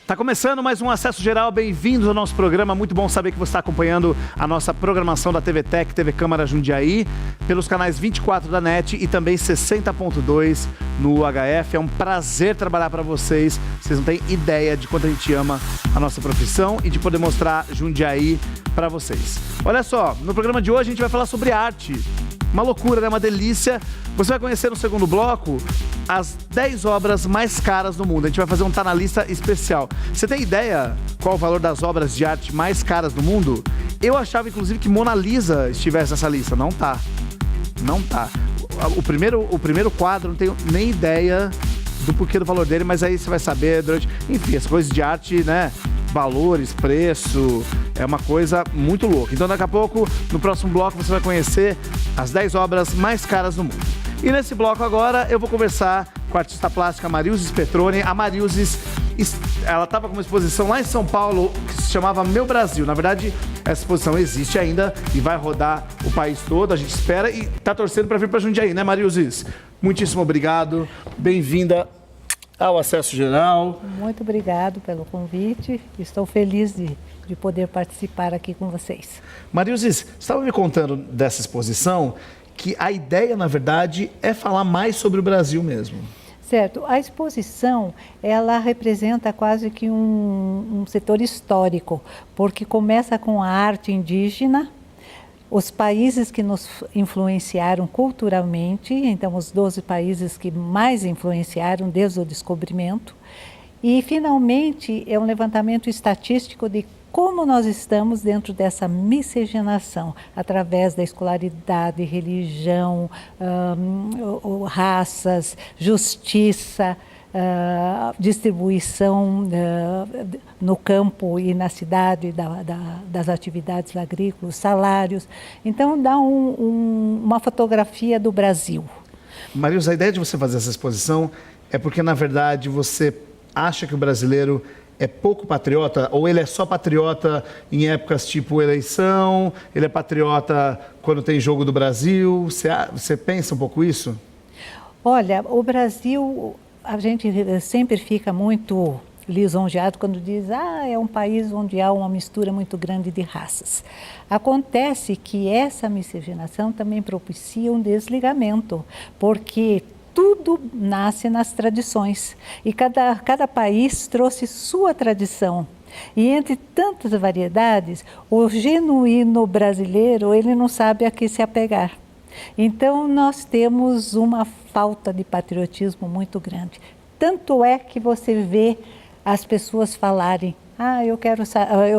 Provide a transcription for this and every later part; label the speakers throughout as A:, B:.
A: Tá começando mais um Acesso Geral, bem-vindos ao nosso programa, muito bom saber que você está acompanhando a nossa programação da TV Tech, TV Câmara Jundiaí, pelos canais 24 da NET e também 60.2 no HF. É um prazer trabalhar para vocês, vocês não têm ideia de quanto a gente ama a nossa profissão e de poder mostrar Jundiaí para vocês. Olha só, no programa de hoje a gente vai falar sobre arte. Uma loucura, né? Uma delícia. Você vai conhecer no segundo bloco as 10 obras mais caras do mundo. A gente vai fazer um Tá Na Lista especial. Você tem ideia qual o valor das obras de arte mais caras do mundo? Eu achava, inclusive, que Mona Lisa estivesse nessa lista. Não tá. Não tá. O primeiro quadro, não tenho nem ideia do porquê do valor dele, mas aí você vai saber durante... Enfim, as coisas de arte, né? Valores, preço, é uma coisa muito louca. Então daqui a pouco, no próximo bloco, você vai conhecer as 10 obras mais caras do mundo. E nesse bloco agora, eu vou conversar com a artista plástica Marilzes Petroni. A Marilzes, ela estava com uma exposição lá em São Paulo, que se chamava Meu Brasil. Na verdade, essa exposição existe ainda e vai rodar o país todo, a gente espera e está torcendo para vir para Jundiaí, né, Marilzes? Muitíssimo obrigado, bem-vinda ao Acesso Geral.
B: Muito obrigado pelo convite. Estou feliz de poder participar aqui com vocês.
A: Marilzes, você estava me contando dessa exposição que a ideia, na verdade, é falar mais sobre o Brasil mesmo.
B: Certo. A exposição, ela representa quase que um setor histórico, porque começa com a arte indígena, os países que nos influenciaram culturalmente, então os 12 países que mais influenciaram desde o descobrimento. E, finalmente, é um levantamento estatístico de como nós estamos dentro dessa miscigenação, através da escolaridade, religião, raças, justiça, distribuição no campo e na cidade das atividades agrícolas, salários. Então, dá uma fotografia do Brasil.
A: Marilzes, a ideia de você fazer essa exposição é porque, na verdade, você acha que o brasileiro é pouco patriota, ou ele é só patriota em épocas tipo eleição, ele é patriota quando tem jogo do Brasil? Você pensa um pouco isso?
B: Olha, o Brasil, a gente sempre fica muito lisonjeado quando diz é um país onde há uma mistura muito grande de raças. Acontece que essa miscigenação também propicia um desligamento, porque tudo nasce nas tradições e cada país trouxe sua tradição. E entre tantas variedades, o genuíno brasileiro, ele não sabe a que se apegar. Então, nós temos uma falta de patriotismo muito grande. Tanto é que você vê as pessoas falarem, eu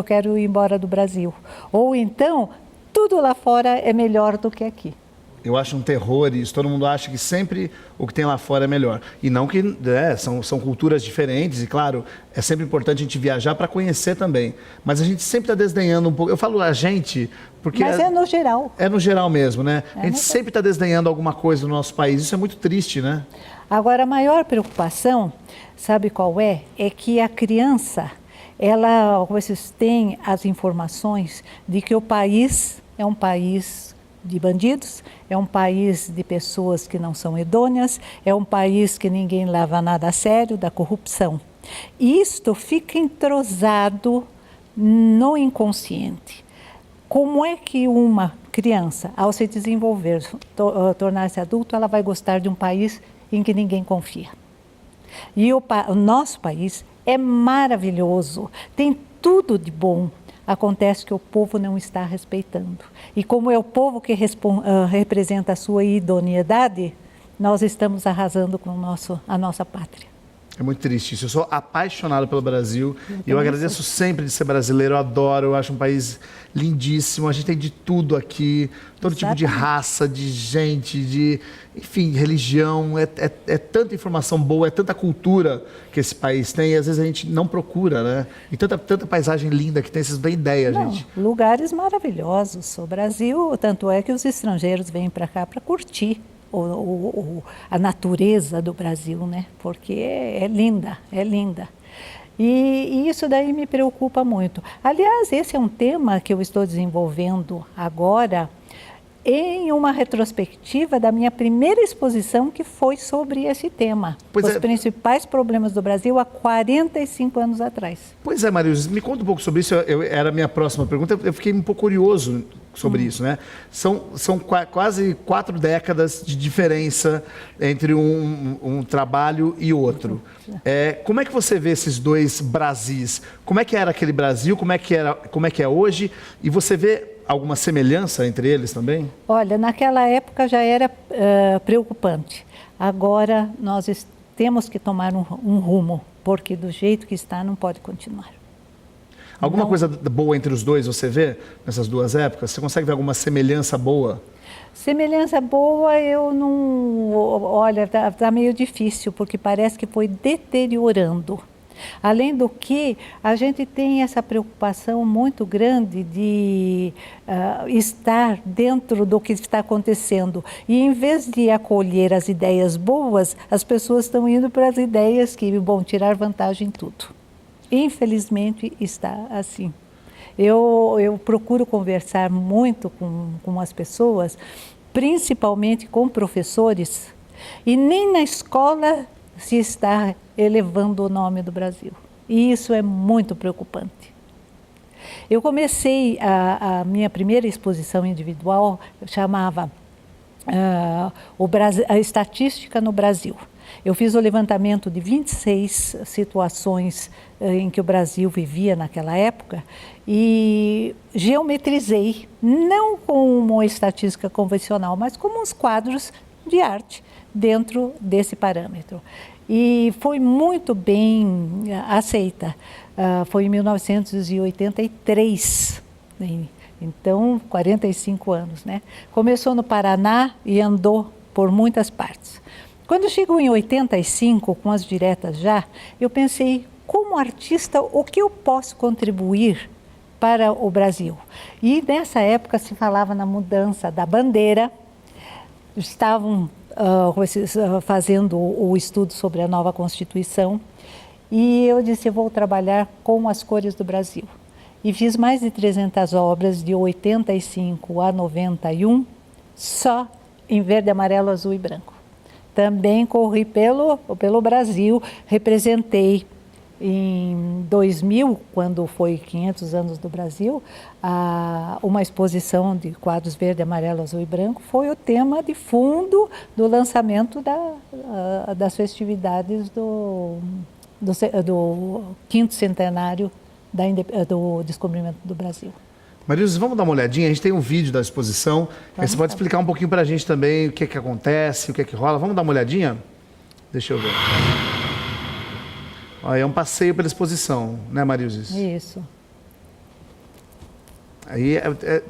B: quero ir embora do Brasil. Ou então, tudo lá fora é melhor do que aqui.
A: Eu acho um terror isso, todo mundo acha que sempre o que tem lá fora é melhor. E não que são culturas diferentes, e claro, é sempre importante a gente viajar para conhecer também. Mas a gente sempre está desdenhando um pouco. Eu falo a gente, porque...
B: Mas é no geral.
A: É no geral mesmo, né? A gente sempre está desdenhando alguma coisa no nosso país, isso é muito triste, né?
B: Agora, a maior preocupação, sabe qual é? É que a criança, vocês têm as informações de que o país é um país de bandidos, é um país de pessoas que não são idôneas, é um país que ninguém leva nada a sério, da corrupção. E isto fica entrosado no inconsciente. Como é que uma criança, ao se desenvolver, tornar-se adulto, ela vai gostar de um país em que ninguém confia? E o nosso país é maravilhoso, tem tudo de bom. Acontece que o povo não está respeitando. E como é o povo que representa a sua idoneidade, nós estamos arrasando com a nossa pátria.
A: É muito triste isso. Eu sou apaixonado pelo Brasil e eu agradeço sempre de ser brasileiro. Eu adoro, eu acho um país lindíssimo. A gente tem de tudo aqui, todo tipo de raça, de gente, enfim, religião. É tanta informação boa, é tanta cultura que esse país tem e às vezes a gente não procura, né? E tanta paisagem linda que tem, vocês têm ideia, gente.
B: Lugares maravilhosos. O Brasil, tanto é que os estrangeiros vêm para cá para curtir a natureza do Brasil, né? Porque é linda, é linda. E isso daí me preocupa muito. Aliás, esse é um tema que eu estou desenvolvendo agora em uma retrospectiva da minha primeira exposição, que foi sobre esse tema. Os principais problemas do Brasil há 45 anos atrás.
A: Pois é, Marilze, me conta um pouco sobre isso. Era a minha próxima pergunta. Eu fiquei um pouco curioso sobre isso, né? São quase 4 décadas de diferença entre um trabalho e outro. Como é que você vê esses dois Brasis? Como é que era aquele Brasil? Como é que é hoje? E você vê alguma semelhança entre eles também?
B: Olha, naquela época já era preocupante. Agora nós temos que tomar um rumo, porque do jeito que está não pode continuar.
A: Alguma coisa boa entre os dois você vê nessas duas épocas? Você consegue ver alguma semelhança boa?
B: Semelhança boa eu não... Olha, tá meio difícil, porque parece que foi deteriorando. Além do que, a gente tem essa preocupação muito grande de estar dentro do que está acontecendo. E em vez de acolher as ideias boas, as pessoas estão indo para as ideias que vão tirar vantagem em tudo. Infelizmente está assim. Eu procuro conversar muito com as pessoas, principalmente com professores, e nem na escola se está elevando o nome do Brasil. E isso é muito preocupante. Eu comecei a minha primeira exposição individual, chamava a Estatística no Brasil. Eu fiz o levantamento de 26 situações em que o Brasil vivia naquela época e geometrizei, não como uma estatística convencional, mas como uns quadros de arte dentro desse parâmetro. E foi muito bem aceita. Foi em 1983, então 45 anos, né? Começou no Paraná e andou por muitas partes. Quando chegou em 85, com as diretas já, eu pensei, como artista, o que eu posso contribuir para o Brasil? E nessa época se falava na mudança da bandeira, estavam fazendo o estudo sobre a nova Constituição, e eu disse, eu vou trabalhar com as cores do Brasil. E fiz mais de 300 obras de 85 a 91, só em verde, amarelo, azul e branco. Também corri pelo Brasil, representei em 2000, quando foi 500 anos do Brasil, uma exposição de quadros verde, amarelo, azul e branco, foi o tema de fundo do lançamento das festividades do 5º centenário do descobrimento do Brasil.
A: Marilze, vamos dar uma olhadinha? A gente tem um vídeo da exposição. Você pode explicar um pouquinho para a gente também o que acontece, o que rola? Vamos dar uma olhadinha? Deixa eu ver. Olha, é um passeio pela exposição, né, Marilze?
B: Isso.
A: Aí,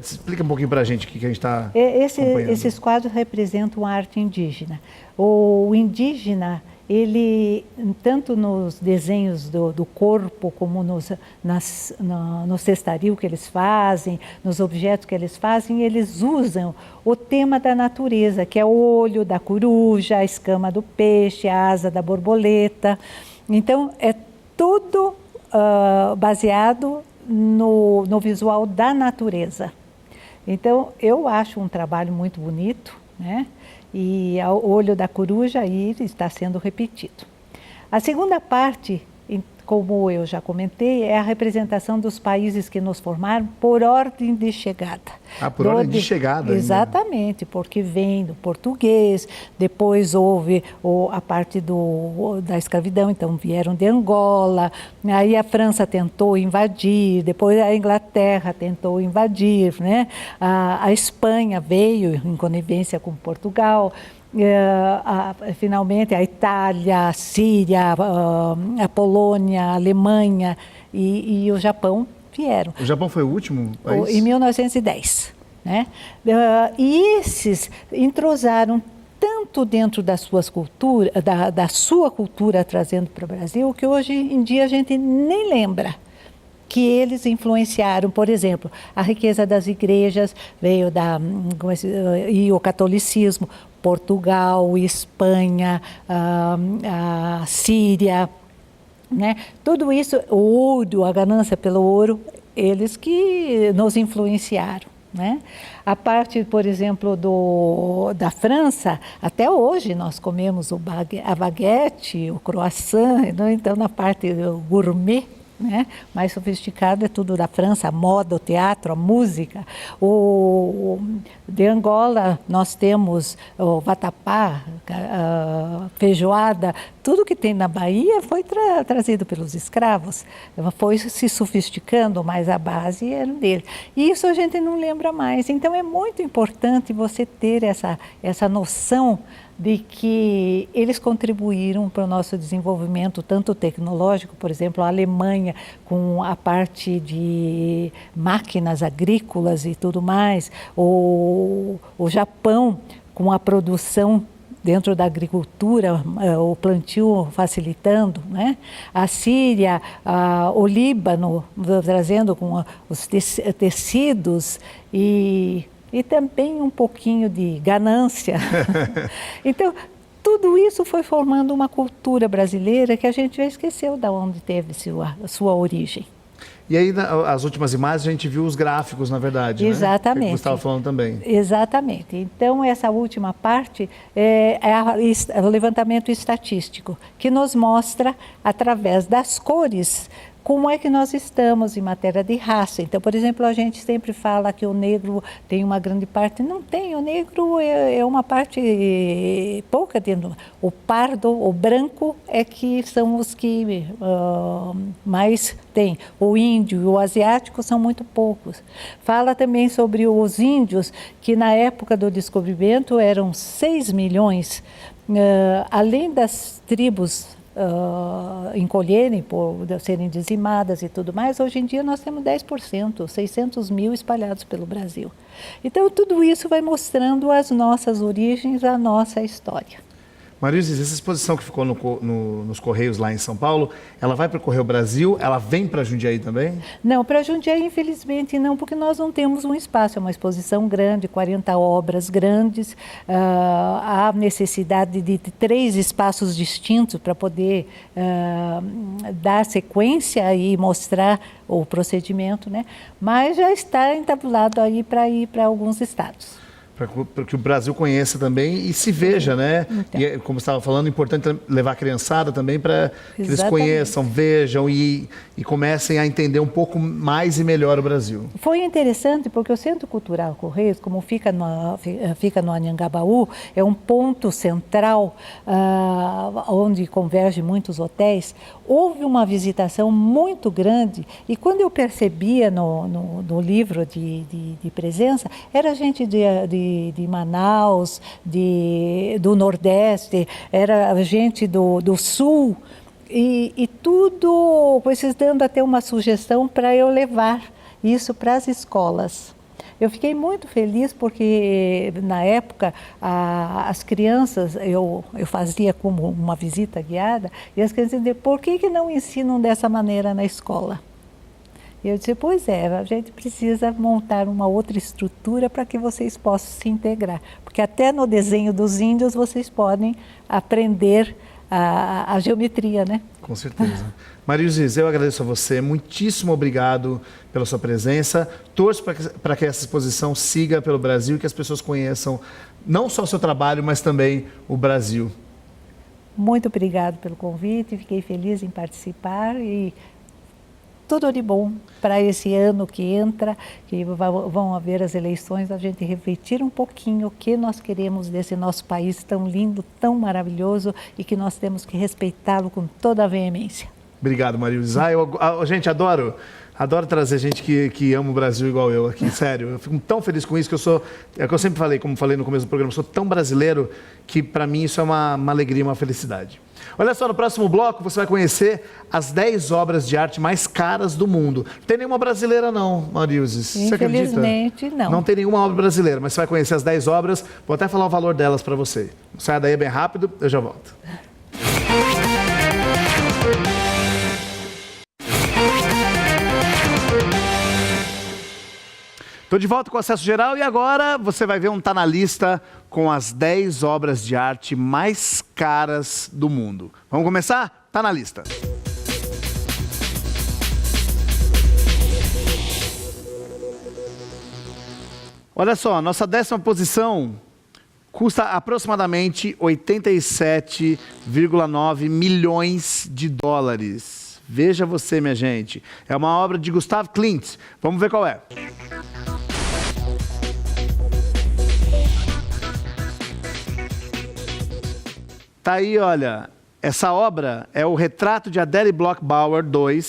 A: explica um pouquinho para a gente o que a gente está acompanhando.
B: Esses quadros representam a arte indígena. O indígena, ele, tanto nos desenhos do corpo, como no cestaril que eles fazem, nos objetos que eles fazem, eles usam o tema da natureza, que é o olho da coruja, a escama do peixe, a asa da borboleta. Então, é tudo baseado no visual da natureza. Então, eu acho um trabalho muito bonito, né? E o olho da coruja aí está sendo repetido. A segunda parte, como eu já comentei, é a representação dos países que nos formaram por ordem de chegada.
A: Por ordem de chegada.
B: Exatamente, porque vem do português, depois houve a parte da escravidão, então vieram de Angola, aí a França tentou invadir, depois a Inglaterra tentou invadir, né? A Espanha veio em conivência com Portugal. Finalmente a Itália, a Síria, a Polônia, a Alemanha e o Japão vieram.
A: O Japão foi o último país?
B: Em 1910. Né? E esses entrosaram tanto dentro das suas culturas, da sua cultura trazendo para o Brasil, que hoje em dia a gente nem lembra que eles influenciaram, por exemplo, a riqueza das igrejas veio e o catolicismo, Portugal, Espanha, a Síria, né? Tudo isso, o ouro, a ganância pelo ouro, eles que nos influenciaram. né? A parte, por exemplo, da França, até hoje nós comemos a baguete, o croissant, né? Então na parte gourmet, né? Mais sofisticado é tudo da França, a moda, o teatro, a música. De Angola nós temos o vatapá, feijoada, tudo que tem na Bahia foi trazido pelos escravos, foi se sofisticando, mas a base era dele. E isso a gente não lembra mais. Então é muito importante você ter essa noção de que eles contribuíram para o nosso desenvolvimento, tanto tecnológico, por exemplo, a Alemanha com a parte de máquinas agrícolas e tudo mais, o Japão com a produção dentro da agricultura, o plantio facilitando, né? A Síria, o Líbano trazendo com os tecidos e também um pouquinho de ganância. Então, tudo isso foi formando uma cultura brasileira que a gente já esqueceu de onde teve sua origem.
A: E aí, as últimas imagens, a gente viu os gráficos, na verdade,
B: exatamente,
A: né? Que você estava falando também.
B: Exatamente. Então, essa última parte é o levantamento estatístico, que nos mostra, através das cores, como é que nós estamos em matéria de raça. Então, por exemplo, a gente sempre fala que o negro tem uma grande parte. Não tem, o negro é uma parte pouca. O pardo, o branco é que são os que mais tem. O índio e o asiático são muito poucos. Fala também sobre os índios, que na época do descobrimento eram 6 milhões. Além das tribos encolherem, por serem dizimadas e tudo mais, hoje em dia nós temos 10%, 600 mil espalhados pelo Brasil. Então, tudo isso vai mostrando as nossas origens, a nossa história.
A: Maria-Luísa, essa exposição que ficou nos Correios lá em São Paulo, ela vai percorrer o Brasil? Ela vem para Jundiaí também?
B: Não, para Jundiaí, infelizmente, não, porque nós não temos um espaço, é uma exposição grande, 40 obras grandes, há necessidade de 3 espaços distintos para poder dar sequência e mostrar o procedimento, né? Mas já está entabulado aí para ir para alguns estados.
A: Para que o Brasil conheça também e se veja, né? Então. E, como você estava falando, é importante levar a criançada também para que eles conheçam, vejam e comecem a entender um pouco mais e melhor o Brasil.
B: Foi interessante porque o Centro Cultural Correios, como fica no Anhangabaú, é um ponto central onde convergem muitos hotéis. Houve uma visitação muito grande e quando eu percebia no livro de presença, era gente de Manaus, do Nordeste, era gente do Sul, e tudo, vocês dando até uma sugestão para eu levar isso para as escolas. Eu fiquei muito feliz porque, na época, as crianças, eu fazia como uma visita guiada, e as crianças diziam, por que não ensinam dessa maneira na escola? E eu disse, pois é, a gente precisa montar uma outra estrutura para que vocês possam se integrar. Porque até no desenho dos índios vocês podem aprender a geometria, né?
A: Com certeza. Maria-Luísa, eu agradeço a você, muitíssimo obrigado pela sua presença. Torço para que essa exposição siga pelo Brasil e que as pessoas conheçam não só o seu trabalho, mas também o Brasil.
B: Muito obrigado pelo convite, fiquei feliz em participar e tudo de bom para esse ano que entra, que vão haver as eleições, a gente refletir um pouquinho o que nós queremos desse nosso país tão lindo, tão maravilhoso e que nós temos que respeitá-lo com toda a veemência.
A: Obrigado, Maria-Luísa. Gente, adoro trazer gente que ama o Brasil igual eu aqui, sério. Eu fico tão feliz com isso que é o que eu sempre falei, como falei no começo do programa, eu sou tão brasileiro que para mim isso é uma alegria, uma felicidade. Olha só, no próximo bloco você vai conhecer as 10 obras de arte mais caras do mundo. Não tem nenhuma brasileira não, Maria-Luísa. Você acredita?
B: Infelizmente, não.
A: Não tem nenhuma obra brasileira, mas você vai conhecer as 10 obras. Vou até falar o valor delas para você. Saia daí bem rápido, eu já volto. Estou de volta com o Acesso Geral e agora você vai ver um Tá na Lista com as 10 obras de arte mais caras do mundo. Vamos começar? Tá na lista. Olha só, nossa 10ª posição custa aproximadamente 87,9 milhões de dólares. Veja você, minha gente. É uma obra de Gustav Klimt. Vamos ver qual é. Tá aí, olha. Essa obra é o Retrato de Adele Bloch-Bauer II.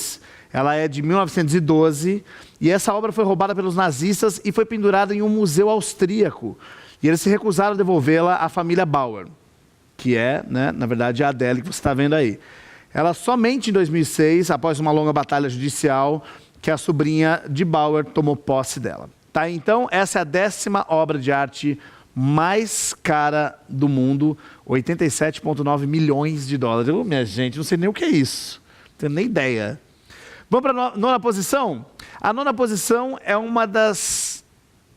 A: Ela é de 1912. E essa obra foi roubada pelos nazistas e foi pendurada em um museu austríaco. E eles se recusaram a devolvê-la à família Bauer, que é, né, na verdade, a Adele que você está vendo aí. Ela somente em 2006, após uma longa batalha judicial, que a sobrinha de Bauer tomou posse dela. Tá, então, essa é a 10ª obra de arte mais cara do mundo, 87,9 milhões de dólares. Eu, minha gente, não sei nem o que é isso. Não tenho nem ideia. Vamos para a 9ª posição? A 9ª posição é uma das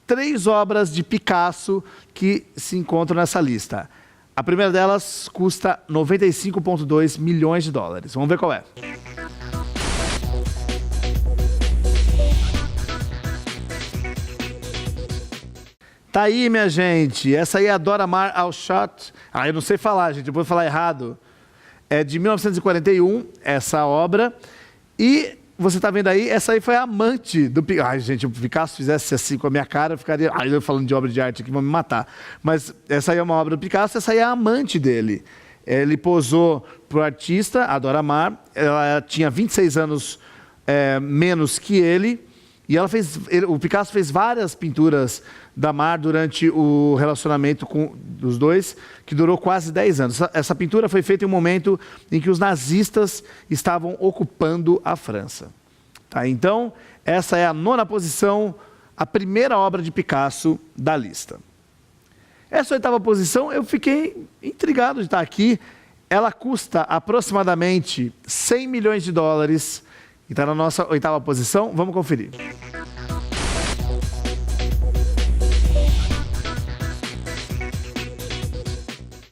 A: 3 obras de Picasso que se encontram nessa lista. A primeira delas custa 95,2 milhões de dólares. Vamos ver qual é. Tá aí, minha gente. Essa aí é a Dora Maar Alschot. Eu não sei falar, gente. Eu vou falar errado. É de 1941, essa obra. E você está vendo aí, essa aí foi a amante do Picasso. Ai, gente, se o Picasso fizesse assim com a minha cara, eu ficaria... eu falando de obra de arte aqui, vão me matar. Mas essa aí é uma obra do Picasso, essa aí é a amante dele. Ele posou para o artista, a Dora Maar. Ela tinha 26 anos menos que ele. E o Picasso fez várias pinturas da Maar durante o relacionamento dos dois, que durou quase 10 anos. Essa pintura foi feita em um momento em que os nazistas estavam ocupando a França. Tá, então, essa é a 9ª posição, a primeira obra de Picasso da lista. Essa 8ª posição, eu fiquei intrigado de estar aqui. Ela custa aproximadamente 100 milhões de dólares. E está na nossa 8ª posição. Vamos conferir.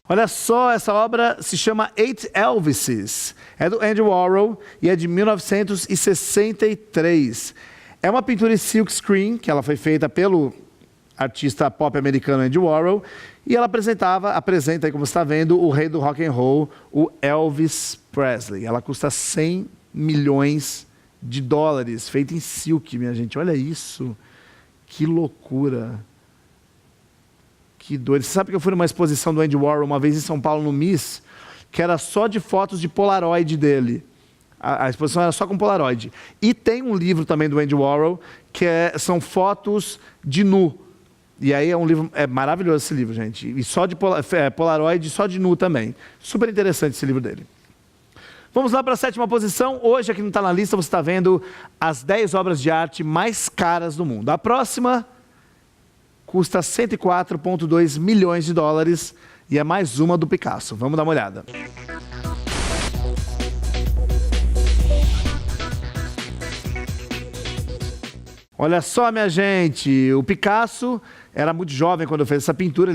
A: Olha só, essa obra se chama Eight Elvises. É do Andy Warhol e é de 1963. É uma pintura em silkscreen, que ela foi feita pelo artista pop americano Andy Warhol. E ela apresenta aí, como você está vendo, o rei do rock and roll, o Elvis Presley. Ela custa 100 milhões de dólares, feita em silk, minha gente. Olha isso. Que loucura. Que doido. Você sabe que eu fui numa exposição do Andy Warhol uma vez em São Paulo, no MIS, que era só de fotos de Polaroid dele. A exposição era só com Polaroid. E tem um livro também do Andy Warhol, que são fotos de nu. E aí é um livro, é maravilhoso esse livro, gente. E só de Polaroid, só de nu também. Super interessante esse livro dele. Vamos lá para a 7ª posição. Hoje, aqui não está na lista, você está vendo as 10 obras de arte mais caras do mundo. A próxima custa 104,2 milhões de dólares e é mais uma do Picasso. Vamos dar uma olhada. Olha só, minha gente, o Picasso era muito jovem quando fez essa pintura.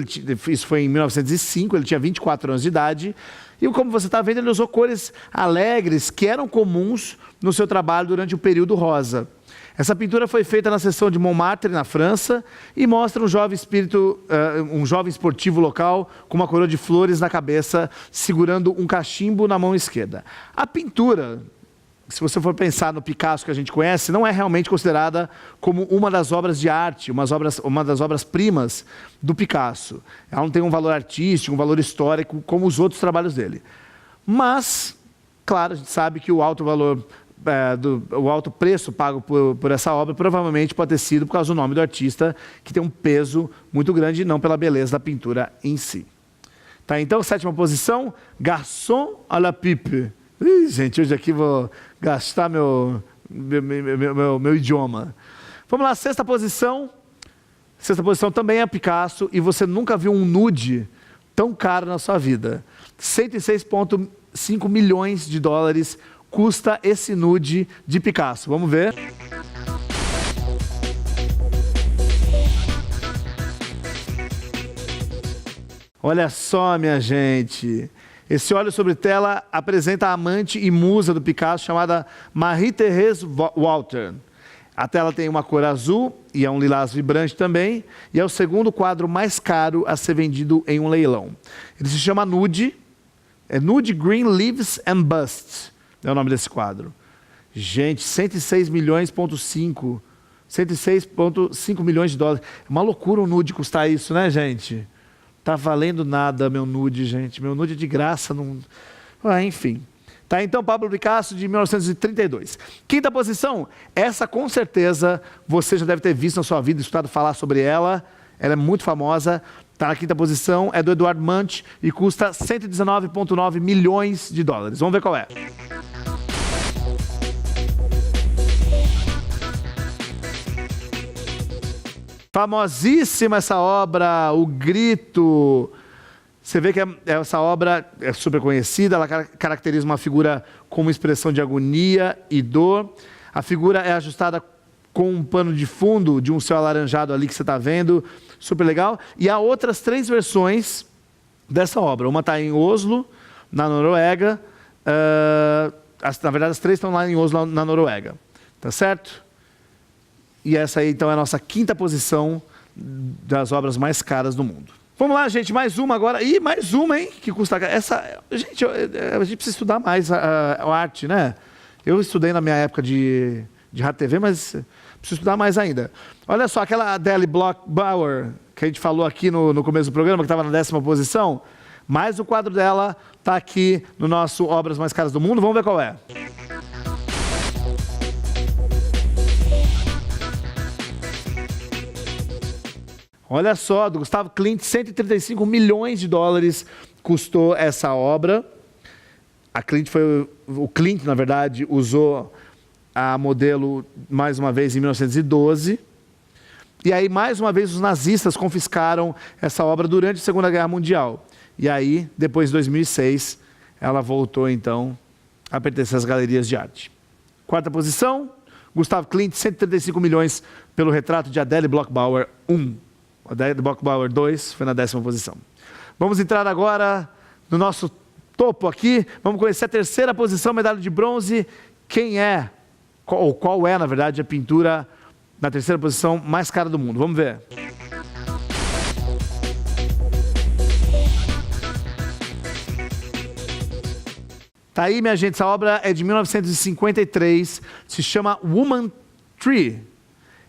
A: Isso foi em 1905, ele tinha 24 anos de idade. E como você está vendo, ele usou cores alegres que eram comuns no seu trabalho durante o período rosa. Essa pintura foi feita na seção de Montmartre, na França, e mostra um jovem esportivo local com uma coroa de flores na cabeça, segurando um cachimbo na mão esquerda. A pintura, se você for pensar no Picasso que a gente conhece, não é realmente considerada como uma das obras de arte, uma das obras-primas do Picasso. Ela não tem um valor artístico, um valor histórico, como os outros trabalhos dele. Mas, claro, a gente sabe que o alto valor, o alto preço pago por essa obra provavelmente pode ter sido por causa do nome do artista, que tem um peso muito grande, e não pela beleza da pintura em si. Tá, então, 7ª posição, Garçon à la pipe. Ih, gente, hoje aqui vou gastar meu idioma. Vamos lá, 6ª posição. 6ª posição também é Picasso e você nunca viu um nude tão caro na sua vida. 106,5 milhões de dólares custa esse nude de Picasso. Vamos ver. Olha só, minha gente. Esse óleo sobre tela apresenta a amante e musa do Picasso, chamada Marie-Thérèse Walter. A tela tem uma cor azul e é um lilás vibrante também. E é o segundo quadro mais caro a ser vendido em um leilão. Ele se chama Nude. É Nude Green Leaves and Bust. É o nome desse quadro. Gente, 106,5 milhões de dólares. É uma loucura um nude custar isso, né, gente? Tá valendo nada meu nude, gente. Meu nude é de graça. Não... enfim. Tá, então, Pablo Picasso, de 1932. Quinta posição, essa com certeza você já deve ter visto na sua vida, escutado falar sobre ela. Ela é muito famosa, está na quinta posição, é do Edward Munch e custa 119,9 milhões de dólares. Vamos ver qual é. Famosíssima essa obra, O Grito. Você vê que essa obra é super conhecida, ela caracteriza uma figura com uma expressão de agonia e dor. A figura é ajustada com um pano de fundo de um céu alaranjado ali que você está vendo, super legal. E há outras 3 versões dessa obra. Uma está em Oslo, na Noruega. Na verdade, as 3 estão lá em Oslo, na Noruega. Tá certo? E essa aí, então, é a nossa quinta posição das obras mais caras do mundo. Vamos lá, gente, mais uma agora. Ih, mais uma, hein? Que custa... Essa... Gente, a gente precisa estudar mais a arte, né? Eu estudei na minha época de Rádio TV, mas preciso estudar mais ainda. Olha só, aquela Adele Bloch-Bauer, que a gente falou aqui no começo do programa, que estava na 10ª posição, mais o quadro dela está aqui no nosso Obras Mais Caras do Mundo. Vamos ver qual é. Olha só, do Gustavo Klimt, 135 milhões de dólares custou essa obra. O Klimt, na verdade, usou a modelo mais uma vez em 1912. E aí, mais uma vez, os nazistas confiscaram essa obra durante a Segunda Guerra Mundial. E aí, depois de 2006, ela voltou, então, a pertencer às galerias de arte. Quarta posição, Gustavo Klimt, 135 milhões pelo retrato de Adele Bloch-Bauer 1. A Adele Bloch-Bauer 2 foi na 10ª posição. Vamos entrar agora no nosso topo aqui. Vamos conhecer a 3ª posição, medalha de bronze. Quem é, ou qual é, na verdade, a pintura na 3ª posição mais cara do mundo? Vamos ver. Tá aí, minha gente, essa obra é de 1953, se chama Woman Tree,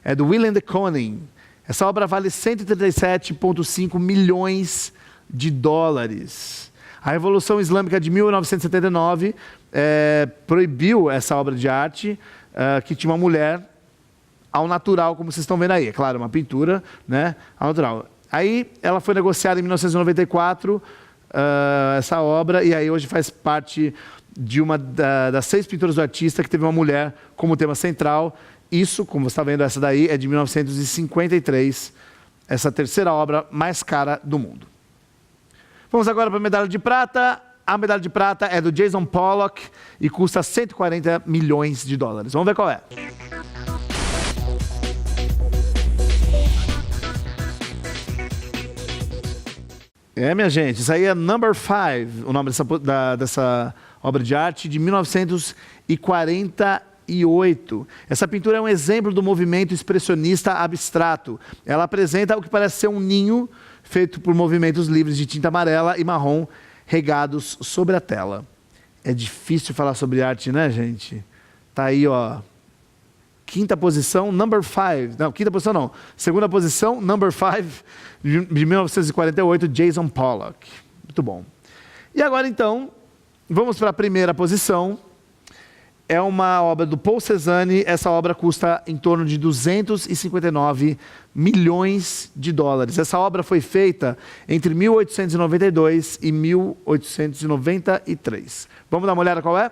A: é do Willem de Kooning. Essa obra vale 137,5 milhões de dólares. A Revolução Islâmica de 1979 proibiu essa obra de arte, que tinha uma mulher ao natural, como vocês estão vendo aí. É claro, uma pintura, né, ao natural. Aí ela foi negociada em 1994, essa obra, e aí hoje faz parte de uma das 6 pinturas do artista que teve uma mulher como tema central. Isso, como você está vendo, essa daí é de 1953, essa 3ª obra mais cara do mundo. Vamos agora para a medalha de prata. A medalha de prata é do Jason Pollock e custa 140 milhões de dólares. Vamos ver qual é. Minha gente, isso aí é Number 5, o nome dessa obra de arte, de 1948. Essa pintura é um exemplo do movimento expressionista abstrato. Ela apresenta o que parece ser um ninho feito por movimentos livres de tinta amarela e marrom regados sobre a tela. É difícil falar sobre arte, né, gente? Tá aí, ó. Quinta posição, Number 5. Não, quinta posição não. Segunda posição, Number 5, de 1948, Jason Pollock. Muito bom. E agora, então, vamos para a primeira posição. É uma obra do Paul Cézanne. Essa obra custa em torno de 259 milhões de dólares. Essa obra foi feita entre 1892 e 1893. Vamos dar uma olhada qual é?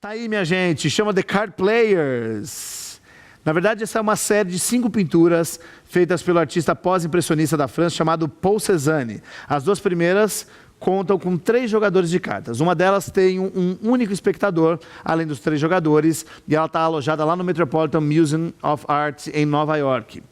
A: Tá aí, minha gente. Chama The Card Players. Na verdade, essa é uma série de 5 pinturas feitas pelo artista pós-impressionista da França chamado Paul Cézanne. As 2 primeiras contam com 3 jogadores de cartas. Uma delas tem um único espectador, além dos 3 jogadores, e ela está alojada lá no Metropolitan Museum of Art, em Nova York.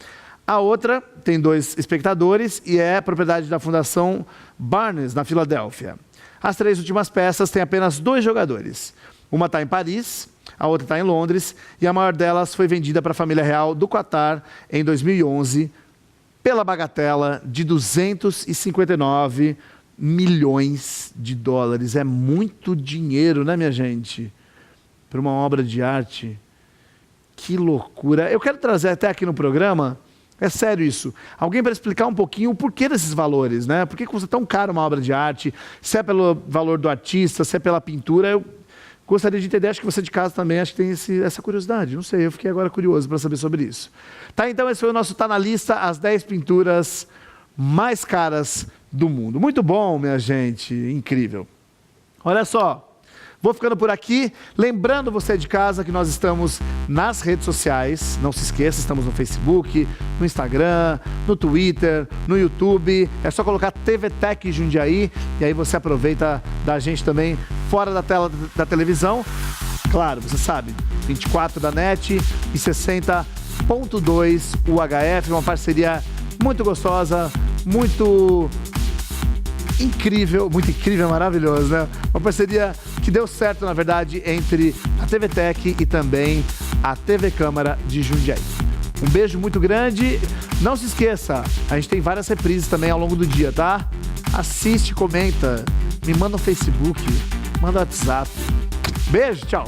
A: A outra tem 2 espectadores e é propriedade da Fundação Barnes, na Filadélfia. As 3 últimas peças têm apenas 2 jogadores. Uma está em Paris, a outra está em Londres, e a maior delas foi vendida para a família real do Qatar em 2011 pela bagatela de 259 milhões de dólares. É muito dinheiro, né, minha gente? Para uma obra de arte. Que loucura. Eu quero trazer até aqui no programa, é sério isso, alguém para explicar um pouquinho o porquê desses valores, né? Por que custa tão caro uma obra de arte? Se é pelo valor do artista, se é pela pintura. Eu gostaria de entender, acho que você de casa também acho que tem essa curiosidade. Não sei, eu fiquei agora curioso para saber sobre isso. Tá, então esse foi o nosso Tá na Lista, as 10 pinturas mais caras do mundo. Muito bom, minha gente, incrível. Olha só. Vou ficando por aqui, lembrando você de casa que nós estamos nas redes sociais, não se esqueça, estamos no Facebook, no Instagram, no Twitter, no YouTube, é só colocar TVTech Jundiaí e aí você aproveita da gente também fora da tela da televisão, claro, você sabe, 24 da NET e 60.2 UHF, uma parceria muito gostosa, muito incrível, maravilhoso, né? Uma parceria que deu certo, na verdade, entre a TVTech e também a TV Câmara de Jundiaí. Um beijo muito grande. Não se esqueça, a gente tem várias reprises também ao longo do dia, tá? Assiste, comenta, me manda no Facebook, manda no WhatsApp. Beijo, tchau!